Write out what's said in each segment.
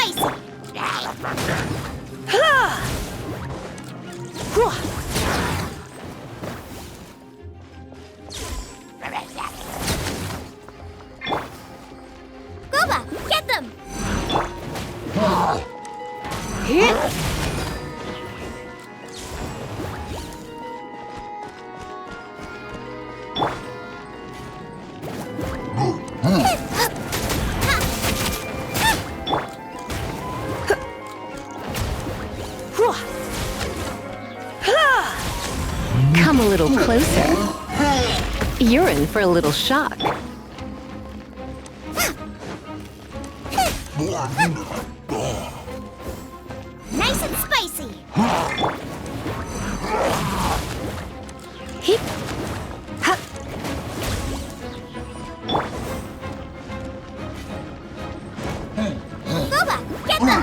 spicy! Gooba, get them! Come a little closer. You're in for a little shock. Nice and spicy! Heep. Ha. Gooba, get them!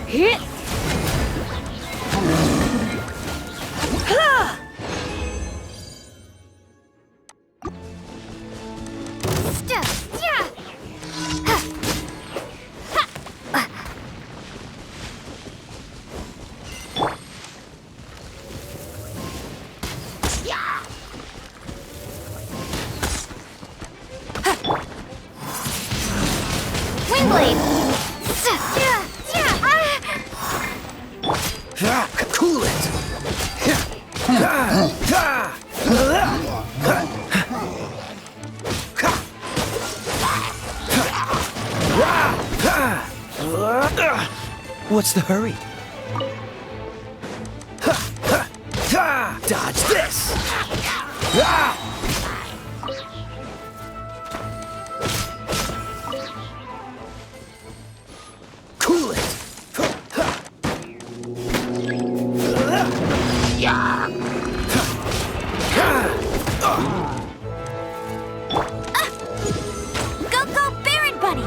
Hit. Wingblade! Cool it! What's the hurry? Dodge this! Cool it! Go, go, Baron Bunny!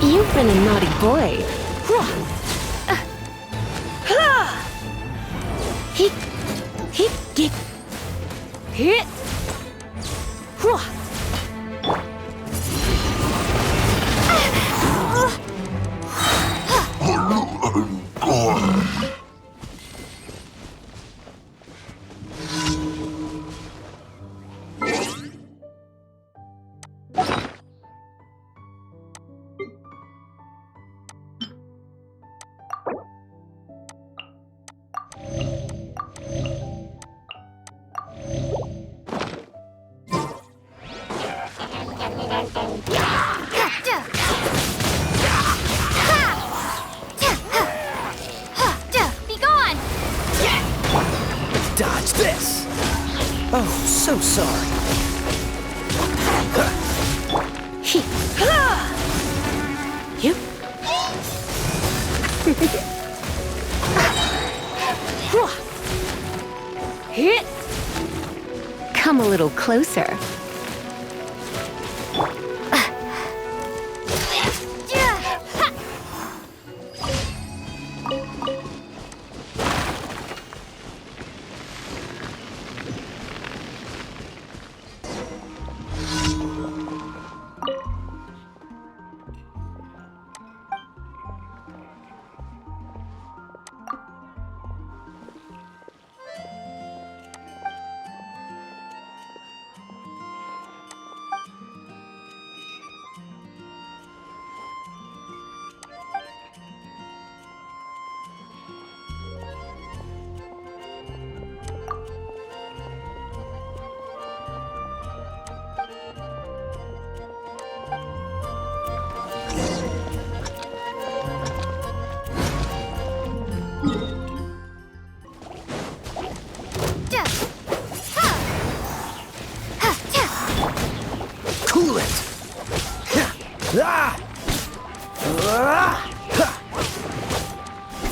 You've been a naughty boy. Heep. Heep. Heep. Hit. Be gone! Dodge this! Oh, so sorry. Heep. You. Hit. Come a little closer. Cool it!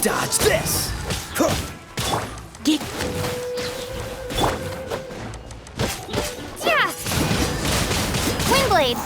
Dodge this! Get. Wingblade!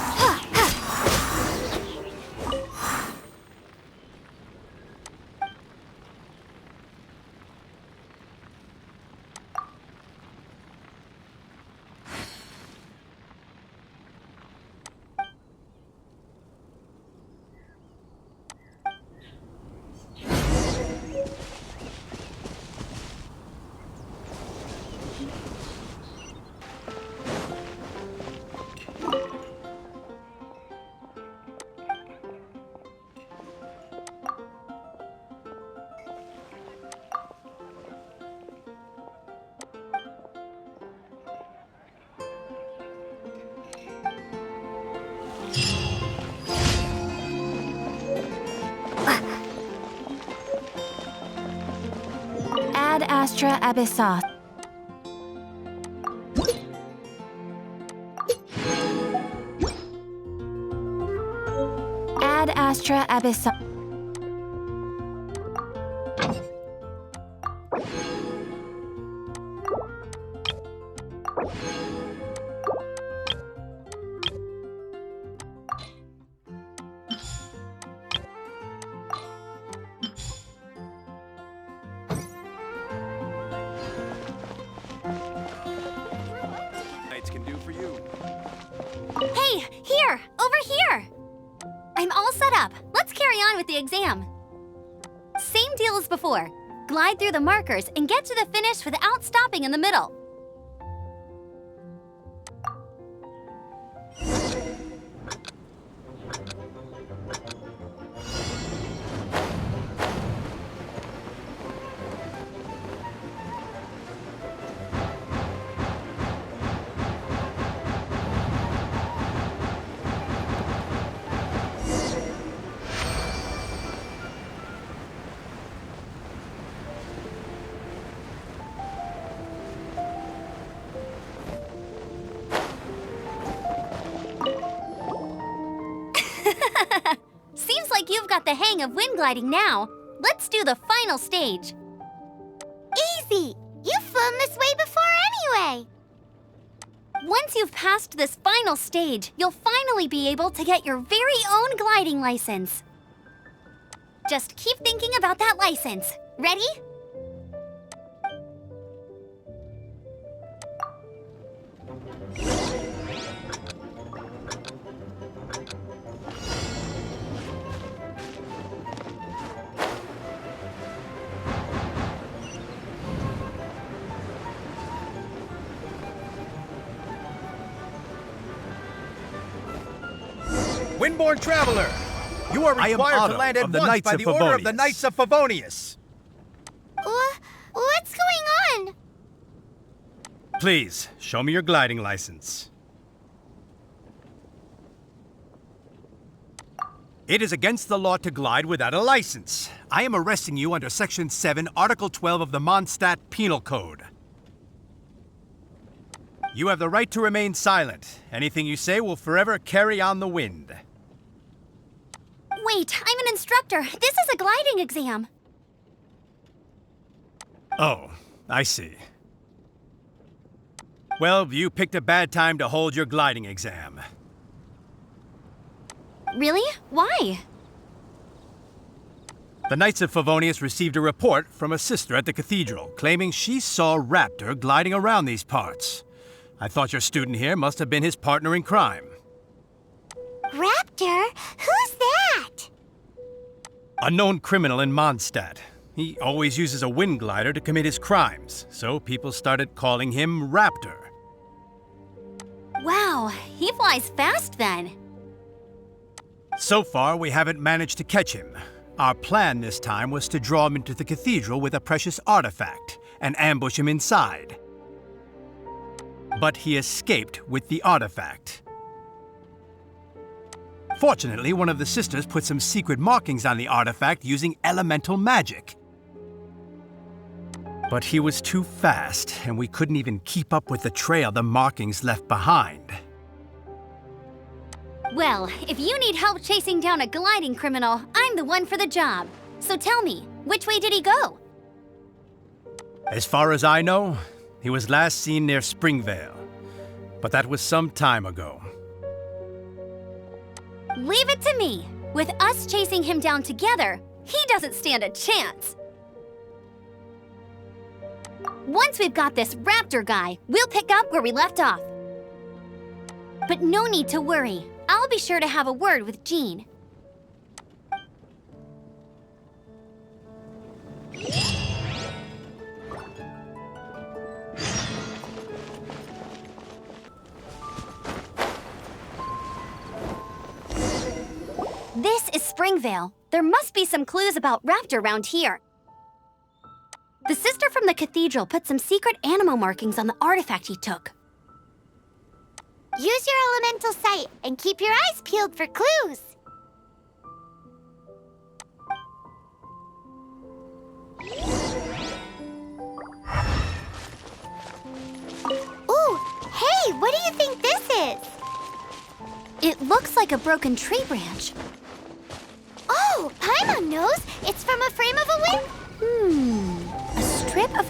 Ad Astra Abyssoth. Ad Astra Abyssoth. Can do for you. Hey, here! Over here! I'm all set up. Let's carry on with the exam. Same deal as before. Glide through the markers and get to the finish without stopping in the middle. Seems like you've got the hang of wind gliding now. Let's do the final stage. Easy! You've flown this way before anyway! Once you've passed this final stage, you'll finally be able to get your very own gliding license. Just keep thinking about that license. Ready? Windborne Traveler! You are required to land at once by the order of the Knights of Favonius. What's going on? Please, show me your gliding license. It is against the law to glide without a license. I am arresting you under Section 7, Article 12 of the Mondstadt Penal Code. You have the right to remain silent. Anything you say will forever carry on the wind. Wait, I'm an instructor. This is a gliding exam. Oh, I see. Well, you picked a bad time to hold your gliding exam. Really? Why? The Knights of Favonius received a report from a sister at the cathedral claiming she saw Raptor gliding around these parts. I thought your student here must have been his partner in crime. Raptor? Who's that? A known criminal in Mondstadt. He always uses a wind glider to commit his crimes, so people started calling him Raptor. Wow, he flies fast then. So far, we haven't managed to catch him. Our plan this time was to draw him into the cathedral with a precious artifact and ambush him inside. But he escaped with the artifact. Fortunately, one of the sisters put some secret markings on the artifact using elemental magic. But he was too fast, and we couldn't even keep up with the trail the markings left behind. Well, if you need help chasing down a gliding criminal, I'm the one for the job. So tell me, which way did he go? As far as I know, he was last seen near Springvale. But that was some time ago. Leave it to me. With us chasing him down together, he doesn't stand a chance. Once we've got this Raptor guy, we'll pick up where we left off. But no need to worry. I'll be sure to have a word with Jean. This is Springvale. There must be some clues about Raptor around here. The sister from the cathedral put some secret animal markings on the artifact he took. Use your mental sight and keep your eyes peeled for clues. Ooh, hey, what do you think this is? It looks like a broken tree branch. Oh, Paimon knows. It's from a frame of a wind. A strip of...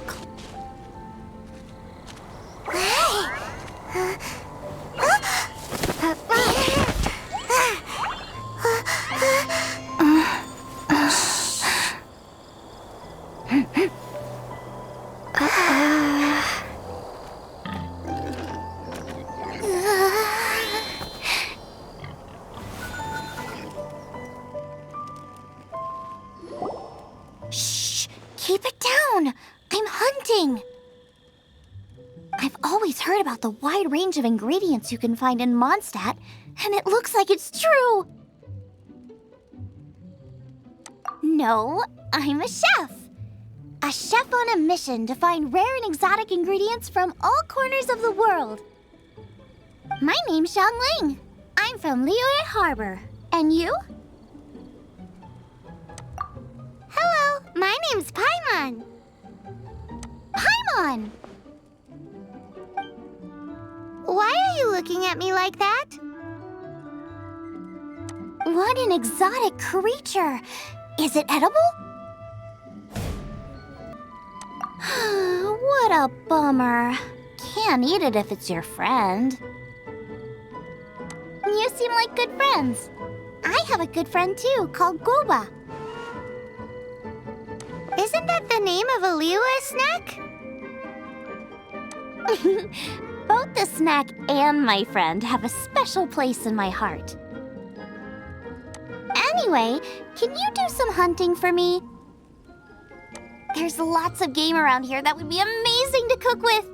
Shh! Keep it down! I'm hunting! I've always heard about the wide range of ingredients you can find in Mondstadt, and it looks like it's true. No, I'm a chef. A chef on a mission to find rare and exotic ingredients from all corners of the world. My name's Xiangling. I'm from Liyue Harbor. And you? Hello, my name's Paimon. Paimon! Why are you looking at me like that? What an exotic creature! Is it edible? What a bummer. Can't eat it if it's your friend. You seem like good friends. I have a good friend too, called Goba. Isn't that the name of a Liyue snack? Both the snack and my friend have a special place in my heart. Anyway, can you do some hunting for me? There's lots of game around here that would be amazing to cook with.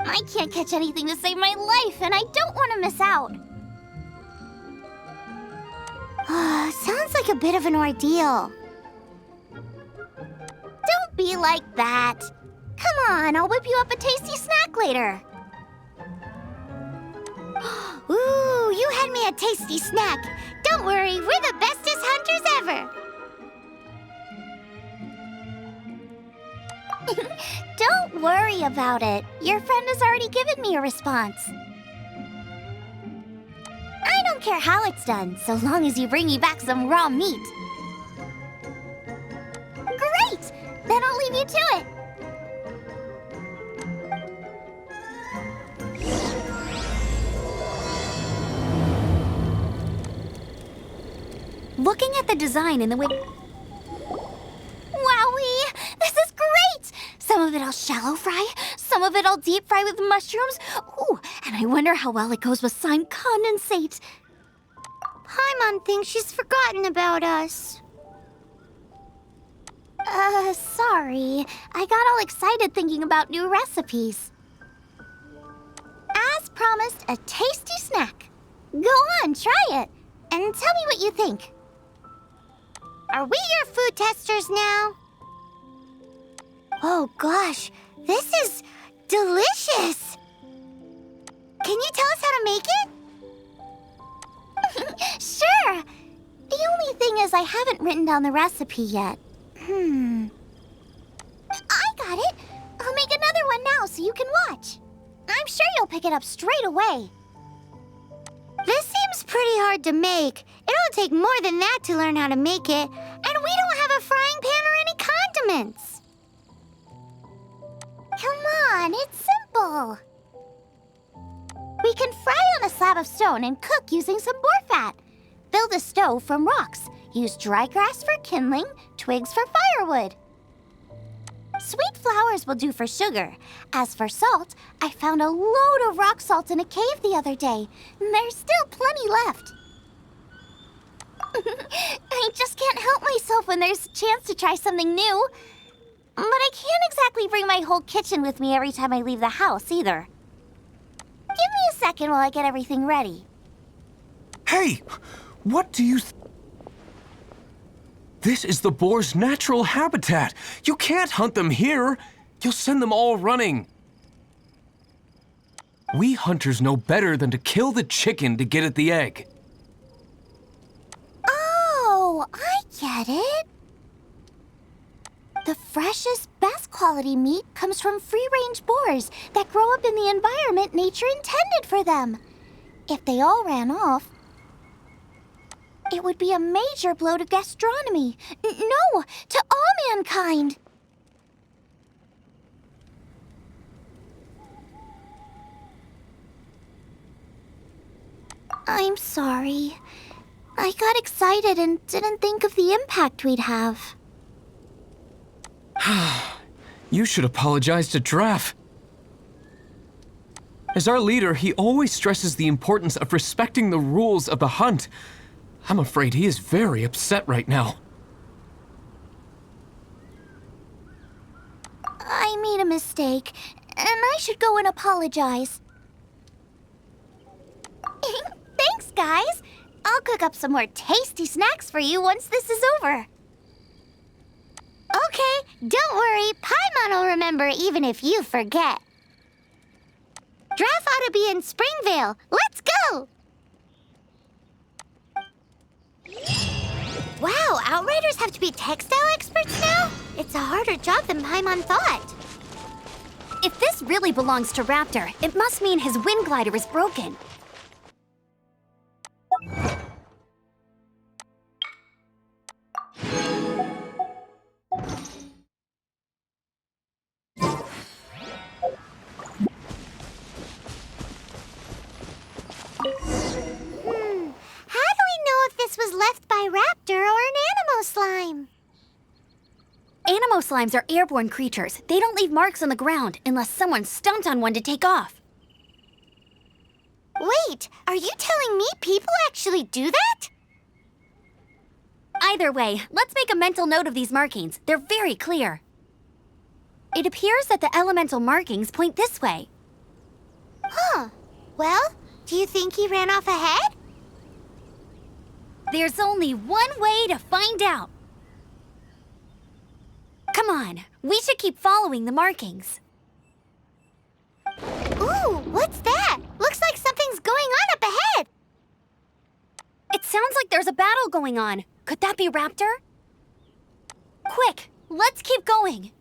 I can't catch anything to save my life, and I don't want to miss out. Sounds like a bit of an ordeal. Don't be like that. Come on, I'll whip you up a tasty snack later. Ooh, you had me a tasty snack. Don't worry, we're the bestest hunters ever. Don't worry about it. Your friend has already given me a response. I don't care how it's done, so long as you bring me back some raw meat. Great! Then I'll leave you to it. Looking at the design in the window. Wowee! This is great! Some of it I'll shallow fry, some of it I'll deep fry with mushrooms. Ooh, and I wonder how well it goes with slime condensate. Paimon thinks she's forgotten about us. Sorry. I got all excited thinking about new recipes. As promised, a tasty snack. Go on, try it, and tell me what you think. Are we your food testers now? Oh gosh, this is delicious! Can you tell us how to make it? Sure! The only thing is I haven't written down the recipe yet. I got it! I'll make another one now so you can watch. I'm sure you'll pick it up straight away. This seems pretty hard to make. It'll take more than that to learn how to make it. And we don't have a frying pan or any condiments. Come on, it's simple. We can fry on a slab of stone and cook using some boar fat. Build a stove from rocks. Use dry grass for kindling, twigs for firewood. Sweet flowers will do for sugar. As for salt, I found a load of rock salt in a cave the other day. There's still plenty left. I just can't help myself when there's a chance to try something new. But I can't exactly bring my whole kitchen with me every time I leave the house, either. Give me a second while I get everything ready. Hey! What do you... This is the boar's natural habitat. You can't hunt them here. You'll send them all running. We hunters know better than to kill the chicken to get at the egg. Oh, I get it. The freshest, best quality meat comes from free-range boars that grow up in the environment nature intended for them. If they all ran off, it would be a major blow to gastronomy. No, to all mankind. I'm sorry. I got excited and didn't think of the impact we'd have. You should apologize to Draff. As our leader, he always stresses the importance of respecting the rules of the hunt. I'm afraid he is very upset right now. I made a mistake, and I should go and apologize. Thanks, guys. I'll cook up some more tasty snacks for you once this is over. Okay, don't worry. Paimon will remember even if you forget. Draft ought to be in Springvale. Let's go! Wow, Outriders have to be textile experts now? It's a harder job than Paimon thought. If this really belongs to Raptor, it must mean his wind glider is broken. How do we know if this was left by Raptor or an Animo slime? Animo slimes are airborne creatures. They don't leave marks on the ground unless someone stomped on one to take off. Wait, are you telling me people actually do that? Either way, let's make a mental note of these markings. They're very clear. It appears that the elemental markings point this way. Huh. Well, do you think he ran off ahead? There's only one way to find out. Come on, we should keep following the markings. Ooh, what's that? Looks like something's going on up ahead. It sounds like there's a battle going on. Could that be Raptor? Quick, let's keep going.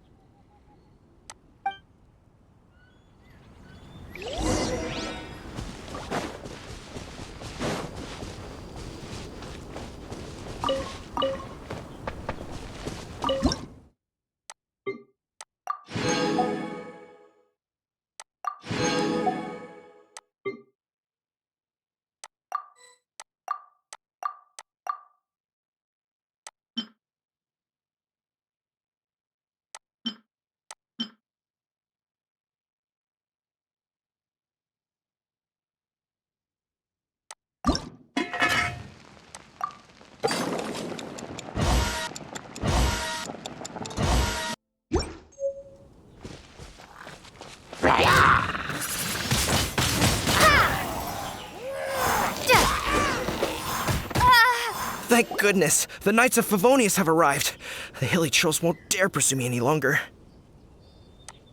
Thank goodness, the Knights of Favonius have arrived. The hilly trolls won't dare pursue me any longer.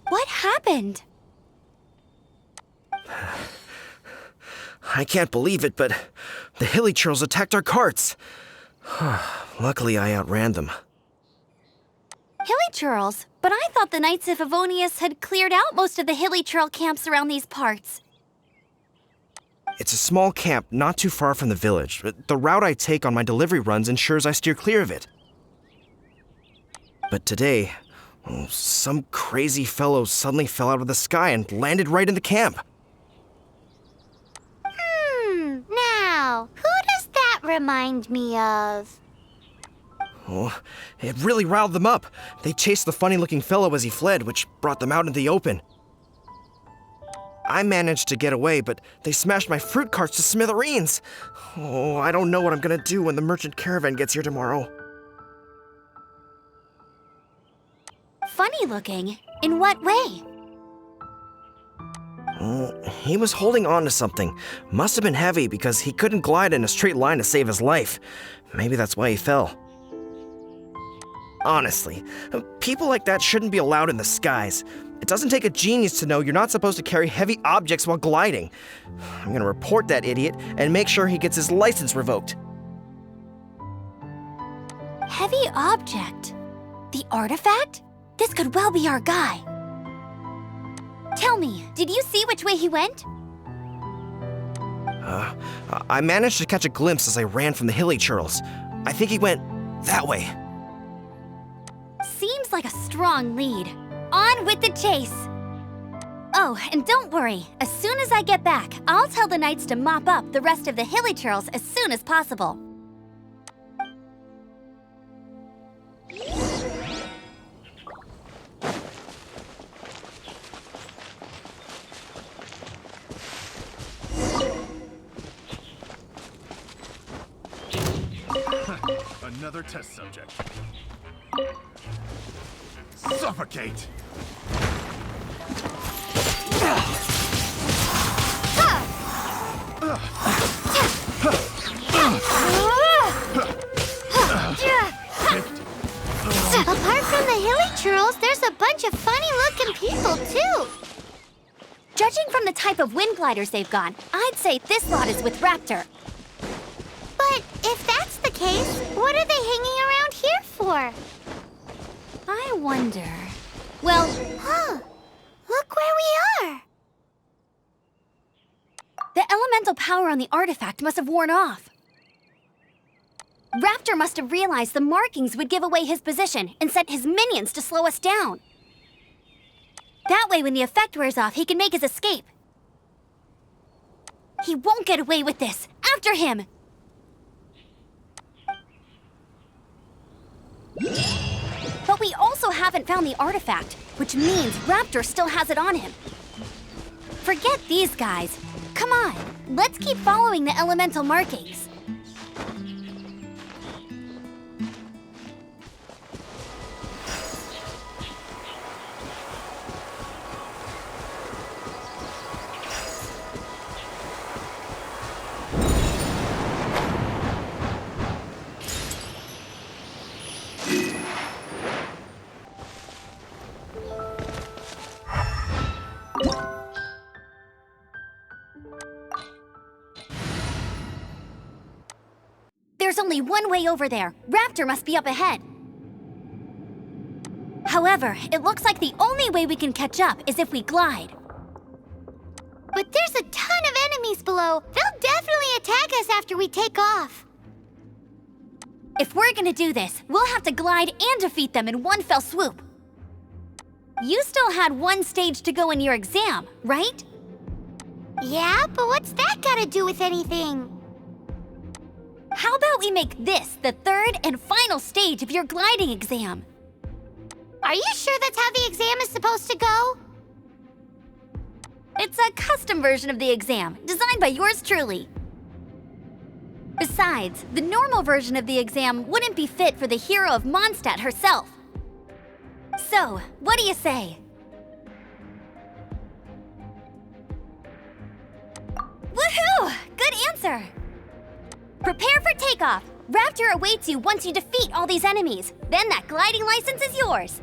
What happened? I can't believe it, but the hilly trolls attacked our carts. Luckily, I outran them. Hilly churls? But I thought the Knights of Favonius had cleared out most of the hilly churl camps around these parts. It's a small camp not too far from the village. The route I take on my delivery runs ensures I steer clear of it. But today, some crazy fellow suddenly fell out of the sky and landed right in the camp. Now, who does that remind me of? Oh, it really riled them up. They chased the funny-looking fellow as he fled, which brought them out into the open. I managed to get away, but they smashed my fruit carts to smithereens. Oh, I don't know what I'm gonna do when the merchant caravan gets here tomorrow. Funny looking? In what way? He was holding on to something. Must have been heavy because he couldn't glide in a straight line to save his life. Maybe that's why he fell. Honestly, people like that shouldn't be allowed in the skies. It doesn't take a genius to know you're not supposed to carry heavy objects while gliding. I'm gonna report that idiot and make sure he gets his license revoked. Heavy object? The artifact? This could well be our guy. Tell me, did you see which way he went? I managed to catch a glimpse as I ran from the hilly churls. I think he went that way. Seems like a strong lead. On with the chase! Oh, and don't worry. As soon as I get back, I'll tell the knights to mop up the rest of the hilly churls as soon as possible. Another test subject. Suffocate! Apart from the hilly churls, there's a bunch of funny-looking people, too. Judging from the type of wind gliders they've got, I'd say this lot is with Raptor. But if that's the case, what are they hanging around here for? I wonder... Well, Look where we are. the elemental power on the artifact must have worn off. Raptor must have realized the markings would give away his position and sent his minions to slow us down. That way, when the effect wears off, he can make his escape. He won't get away with this. After him! But we also haven't found the artifact, which means Raptor still has it on him. Forget these guys. Come on, let's keep following the elemental markings. There's only one way over there. Raptor must be up ahead. However, it looks like the only way we can catch up is if we glide. But there's a ton of enemies below. They'll definitely attack us after we take off. If we're gonna do this, we'll have to glide and defeat them in one fell swoop. You still had one stage to go in your exam, right? Yeah, but what's that got to do with anything? How about we make this the third and final stage of your gliding exam? Are you sure that's how the exam is supposed to go? It's a custom version of the exam, designed by yours truly. Besides, the normal version of the exam wouldn't be fit for the hero of Mondstadt herself. So, what do you say? Woohoo! Good answer! Prepare for takeoff. Raptor awaits you once you defeat all these enemies. Then that gliding license is yours.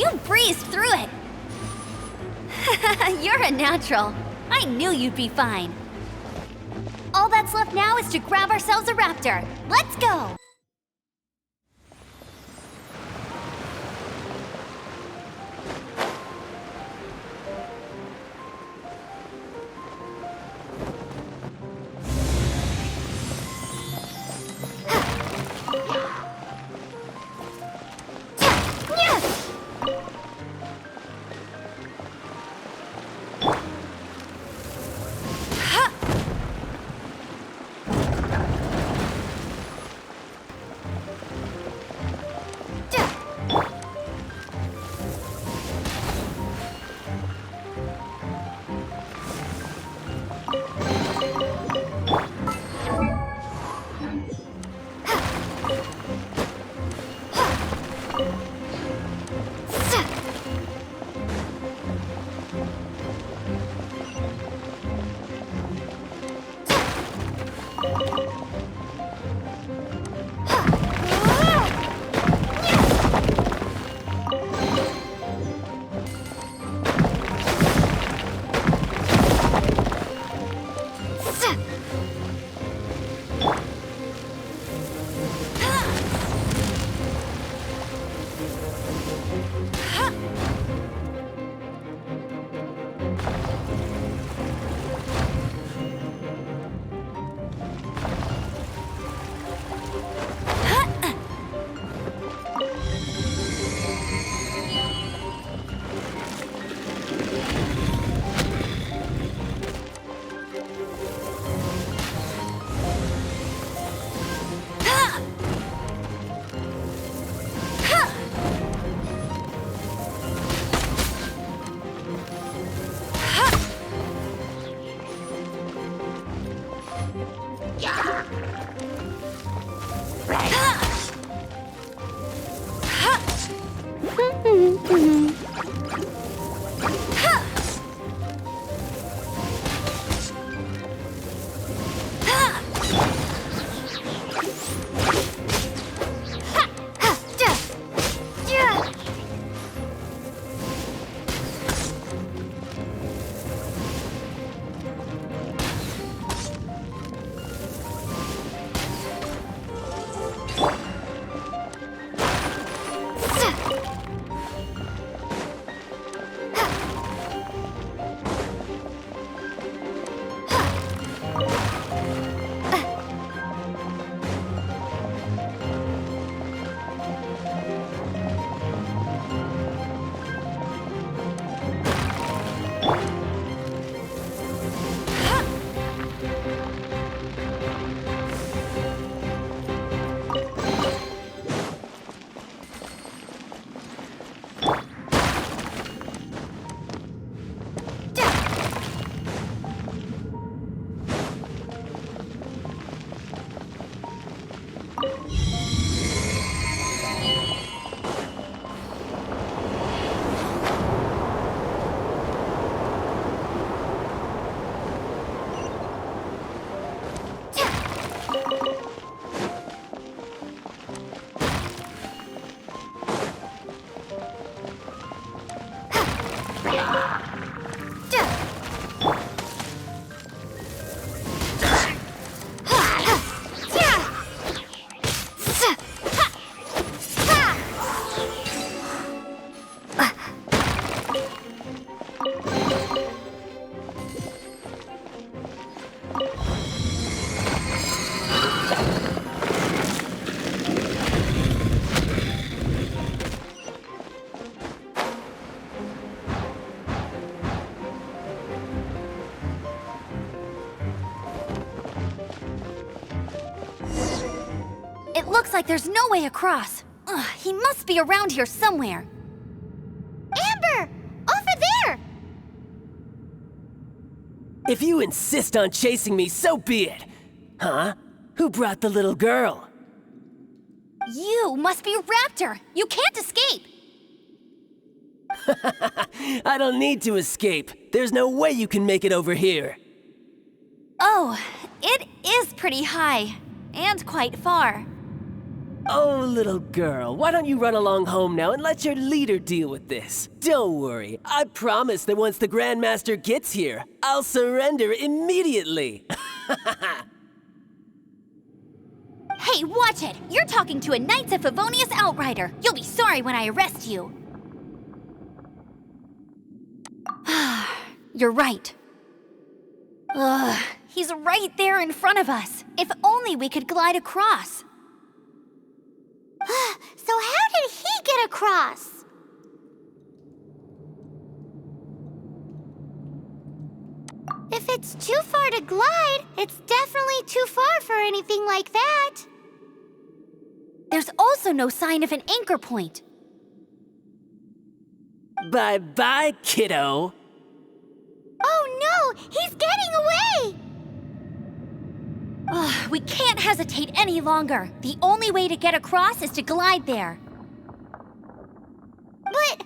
You breezed through it! You're a natural. I knew you'd be fine. All that's left now is to grab ourselves a raptor. Let's go! It looks like there's no way across. Ugh, he must be around here somewhere. Amber! Over there! If you insist on chasing me, so be it. Huh? Who brought the little girl? You must be Raptor. You can't escape. I don't need to escape. There's no way you can make it over here. Oh, it is pretty high. And quite far. Oh, little girl, why don't you run along home now and let your leader deal with this? Don't worry, I promise that once the Grandmaster gets here, I'll surrender immediately. Hey, watch it! You're talking to a Knights of Favonius outrider. You'll be sorry when I arrest you. You're right. Ugh, he's right there in front of us. If only we could glide across. So how did he get across? If it's too far to glide, it's definitely too far for anything like that. There's also no sign of an anchor point. Bye-bye, kiddo. Oh no, he's getting away! Ugh, we can't hesitate any longer. The only way to get across is to glide there. But...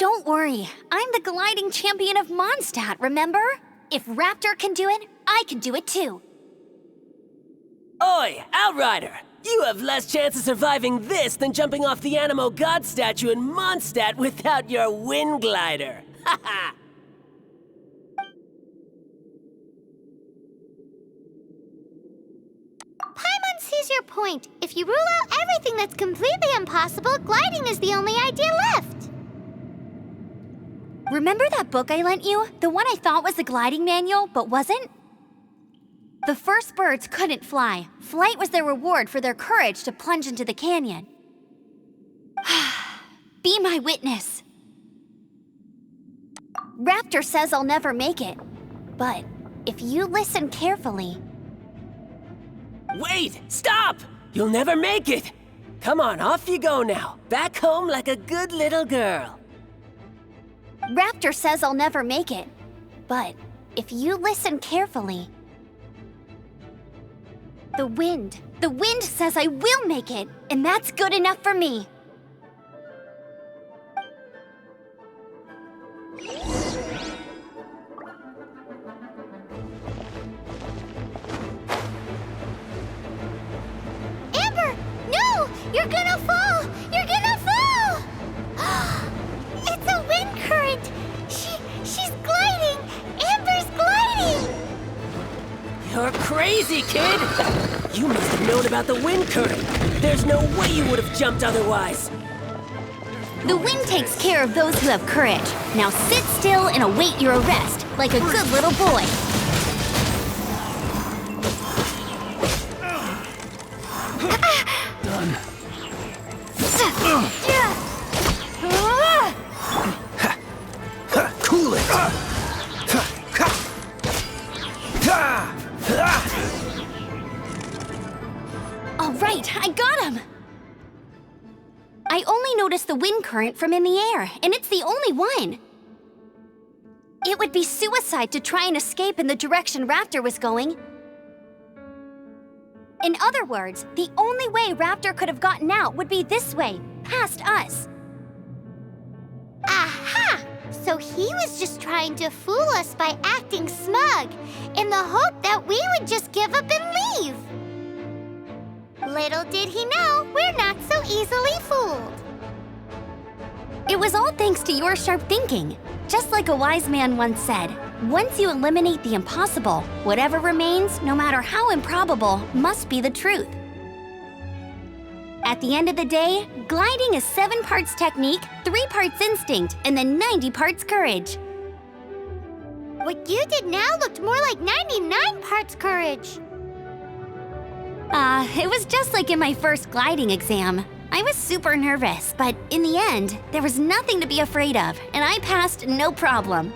Don't worry, I'm the gliding champion of Mondstadt, remember? If Raptor can do it, I can do it too. Oi, Outrider! You have less chance of surviving this than jumping off the Animo God statue in Mondstadt without your wind glider. Haha! Paimon sees your point. If you rule out everything that's completely impossible, gliding is the only idea left. Remember that book I lent you? The one I thought was the gliding manual, but wasn't? The first birds couldn't fly. Flight was their reward for their courage to plunge into the canyon. Be my witness. Raptor says I'll never make it. But if you listen carefully... Wait! Stop! You'll never make it! Come on, off you go now. Back home like a good little girl. Raptor says I'll never make it. But if you listen carefully... The wind says I will make it, and that's good enough for me. Amber! No! You're gonna fall! You're gonna fall! It's a wind current! She's gliding! Amber's gliding! You're crazy, kid! You must have known about the wind current. There's no way you would have jumped otherwise. The wind takes care of those who have courage. Now sit still and await your arrest, like a good little boy. Done. Cool it! All right, I got him! I only noticed the wind current from in the air, and it's the only one. It would be suicide to try and escape in the direction Raptor was going. In other words, the only way Raptor could have gotten out would be this way, past us. Aha! So he was just trying to fool us by acting smug, in the hope that we would just give up and leave. Little did he know, we're not so easily fooled. It was all thanks to your sharp thinking. Just like a wise man once said, once you eliminate the impossible, whatever remains, no matter how improbable, must be the truth. At the end of the day, gliding is 7 parts technique, 3 parts instinct, and then 90 parts courage. What you did now looked more like 99 parts courage. It was just like in my first gliding exam. I was super nervous, but in the end, there was nothing to be afraid of, and I passed no problem.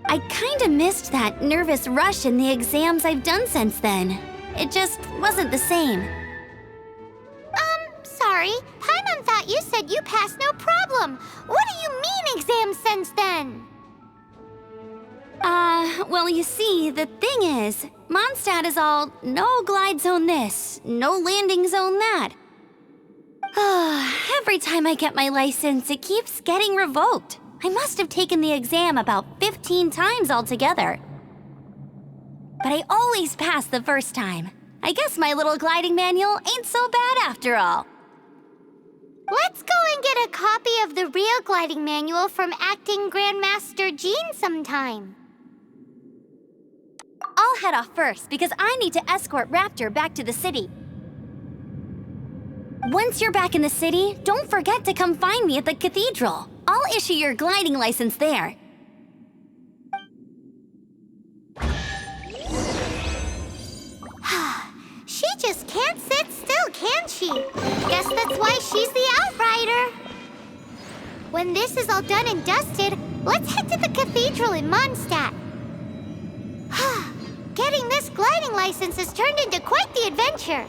I kinda missed that nervous rush in the exams I've done since then. It just wasn't the same. Sorry, Paimon thought you said you passed no problem. What do you mean exam since then? Well, you see, the thing is, Mondstadt is all no glide zone this, no landing zone that. Every time I get my license, it keeps getting revoked. I must have taken the exam about 15 times altogether. But I always pass the first time. I guess my little gliding manual ain't so bad after all. Let's go and get a copy of the real gliding manual from acting Grandmaster Jean sometime. I'll head off first because I need to escort Raptor back to the city. Once you're back in the city, don't forget to come find me at the cathedral. I'll issue your gliding license there. She just can't sit still, can she? Guess that's why she's the Outrider. When this is all done and dusted, let's head to the cathedral in Mondstadt. Getting this gliding license has turned into quite the adventure.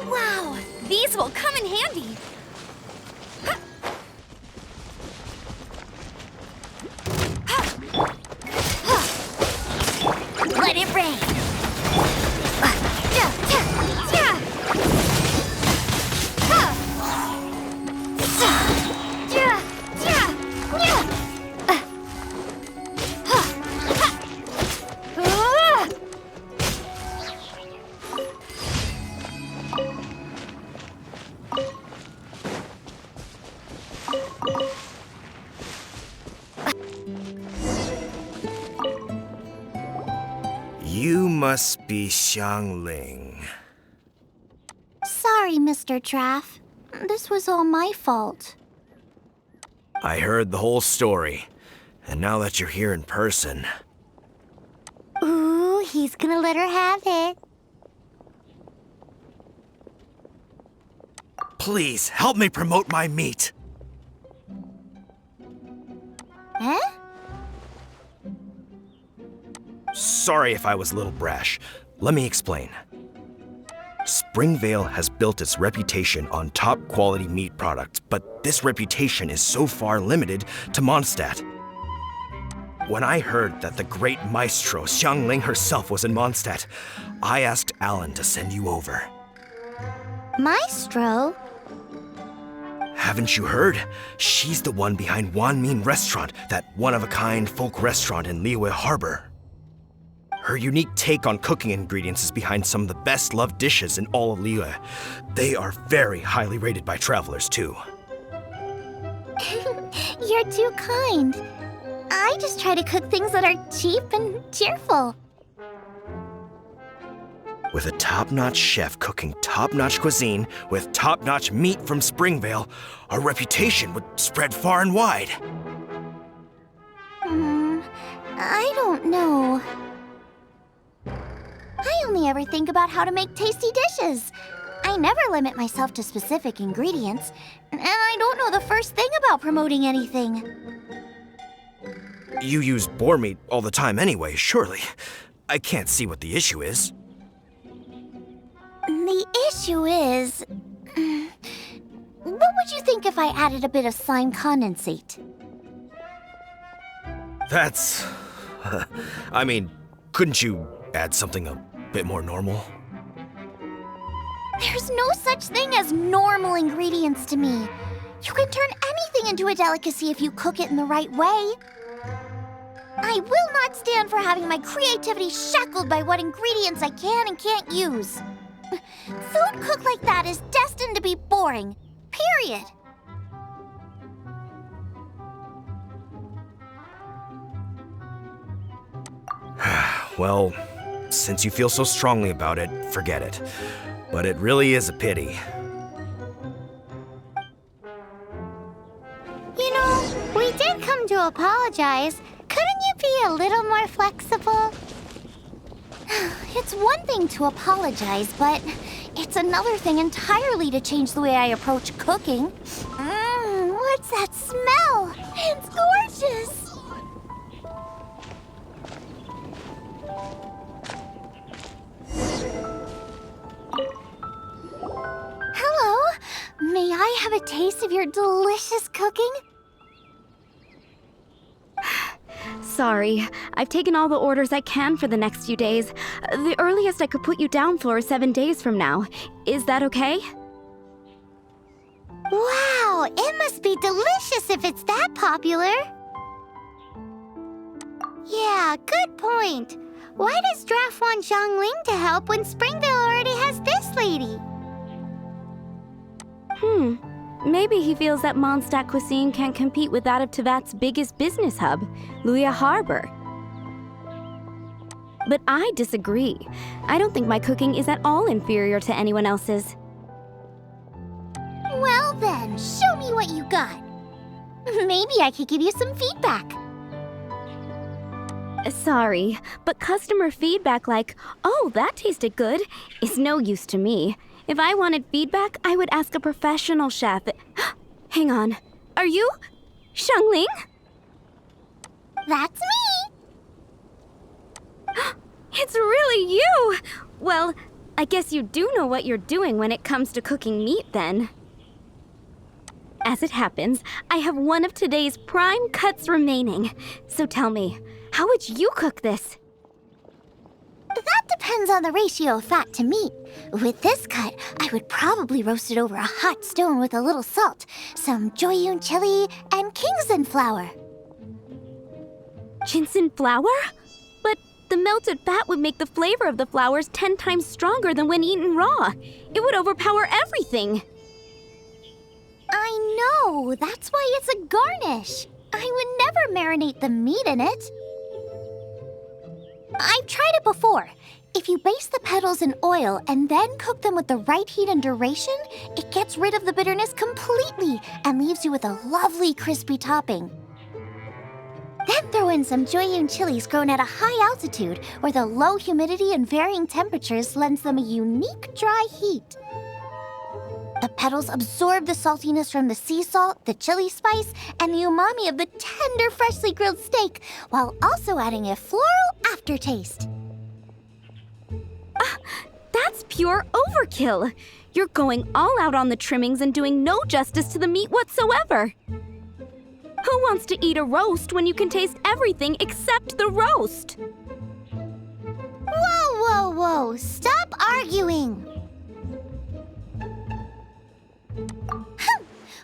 Wow, these will come in handy. Let it rain. You must be Xiangling. Sorry, Mr. Traff. This was all my fault. I heard the whole story, and now that you're here in person... Ooh, he's gonna let her have it. Please, help me promote my meat. Huh? Sorry if I was a little brash. Let me explain. Springvale has built its reputation on top-quality meat products, but this reputation is so far limited to Mondstadt. When I heard that the great maestro Xiangling herself was in Mondstadt, I asked Alan to send you over. Maestro? Haven't you heard? She's the one behind Wanmin Restaurant, that one-of-a-kind folk restaurant in Liyue Harbor. Her unique take on cooking ingredients is behind some of the best-loved dishes in all of Liyue. They are very highly rated by travelers, too. You're too kind. I just try to cook things that are cheap and cheerful. With a top-notch chef cooking top-notch cuisine with top-notch meat from Springvale, our reputation would spread far and wide. I don't know. I only ever think about how to make tasty dishes. I never limit myself to specific ingredients, and I don't know the first thing about promoting anything. You use boar meat all the time anyway, surely. I can't see what the issue is. The issue is... What would you think if I added a bit of slime condensate? That's... I mean, couldn't you add something a bit more normal? There's no such thing as normal ingredients to me. You can turn anything into a delicacy if you cook it in the right way. I will not stand for having my creativity shackled by what ingredients I can and can't use. Food cooked like that is destined to be boring. Period. Well, since you feel so strongly about it, forget it. But it really is a pity. You know, we did come to apologize. Couldn't you be a little more flexible? It's one thing to apologize, but it's another thing entirely to change the way I approach cooking. What's that smell? It's gorgeous! have a taste of your delicious cooking? Sorry, I've taken all the orders I can for the next few days. The earliest I could put you down for is 7 days from now. Is that okay? Wow, it must be delicious if it's that popular. Yeah, good point. Why does Draft want Xiangling to help when Springvale already has this lady? Maybe he feels that Mondstadt cuisine can't compete with that of Tevat's biggest business hub, Luya Harbor. But I disagree. I don't think my cooking is at all inferior to anyone else's. Well then, show me what you got. Maybe I could give you some feedback. Sorry, but customer feedback like, "Oh, that tasted good," is no use to me. If I wanted feedback, I would ask a professional chef. Hang on. Are you Xiangling? That's me! It's really you! Well, I guess you do know what you're doing when it comes to cooking meat, then. As it happens, I have one of today's prime cuts remaining. So tell me, how would you cook this? That depends on the ratio of fat to meat. With this cut, I would probably roast it over a hot stone with a little salt, some Joyun chili, and Kingston flour. Ginseng flour? But the melted fat would make the flavor of the flowers 10 times stronger than when eaten raw. It would overpower everything. I know, that's why it's a garnish. I would never marinate the meat in it. I've tried it before. If you baste the petals in oil and then cook them with the right heat and duration, it gets rid of the bitterness completely and leaves you with a lovely crispy topping. Then throw in some Joyun chilies grown at a high altitude where the low humidity and varying temperatures lends them a unique dry heat. The petals absorb the saltiness from the sea salt, the chili spice, and the umami of the tender, freshly grilled steak, while also adding a floral aftertaste. That's pure overkill. You're going all out on the trimmings and doing no justice to the meat whatsoever. Who wants to eat a roast when you can taste everything except the roast? Whoa, whoa, whoa! Stop arguing!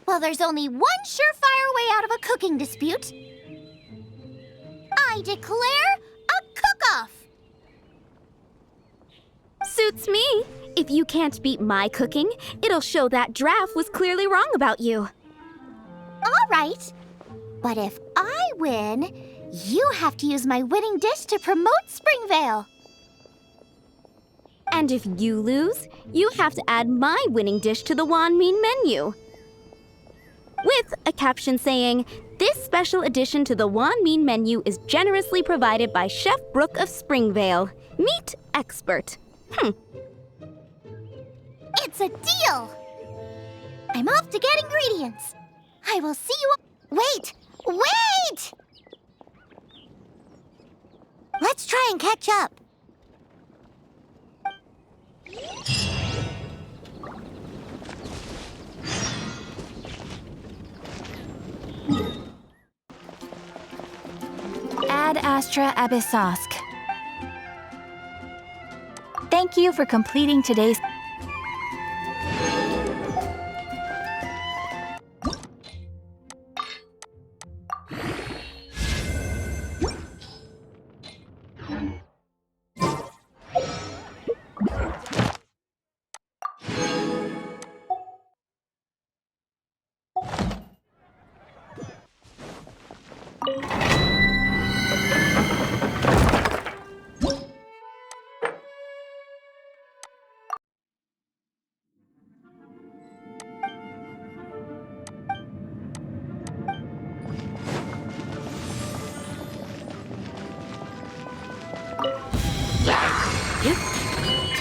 Well, there's only one surefire way out of a cooking dispute. I declare a cook-off! Suits me. If you can't beat my cooking, it'll show that Draft was clearly wrong about you. All right. But if I win, you have to use my winning dish to promote Springvale. And if you lose, you have to add my winning dish to the Wanmin menu. With a caption saying, "This special addition to the Wanmin menu is generously provided by Chef Brooke of Springvale, meat expert." It's a deal! I'm off to get ingredients. I will see you... Wait! Wait! Let's try and catch up. Ad Astra Abyssosque. Thank you for completing today's...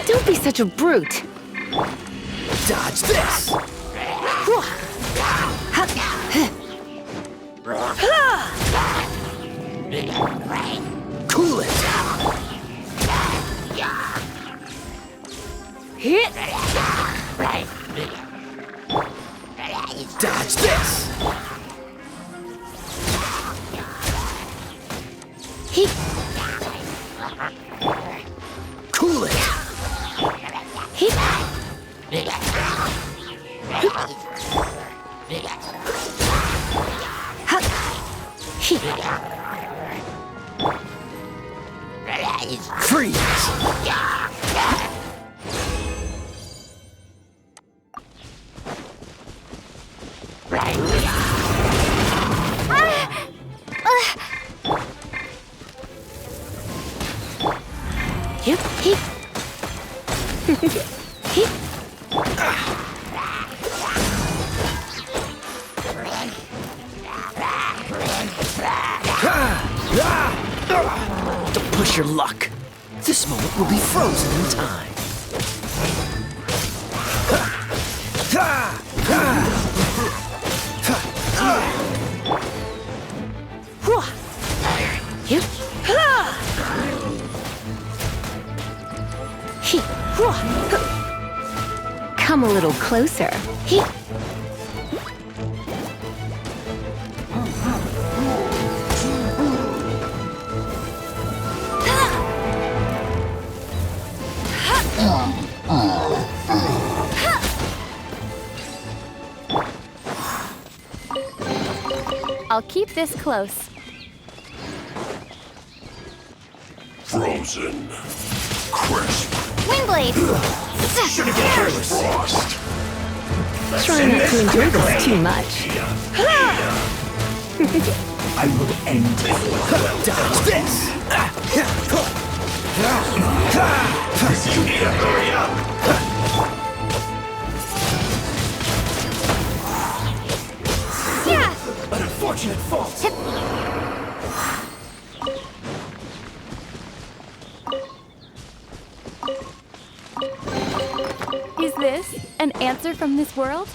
Don't be such a brute. Dodge this! Cool it! Hit! Dodge this! Cool it! Freeze! Don't push your luck. This moment will be frozen in time. Come a little closer. I'll keep this close. Frozen. Crisp. Windblade! Should've been careless. Frost. Try not to enjoy this too much. I will end this. Dodge this! You need to hurry up. An unfortunate fault. Is this an answer from this world?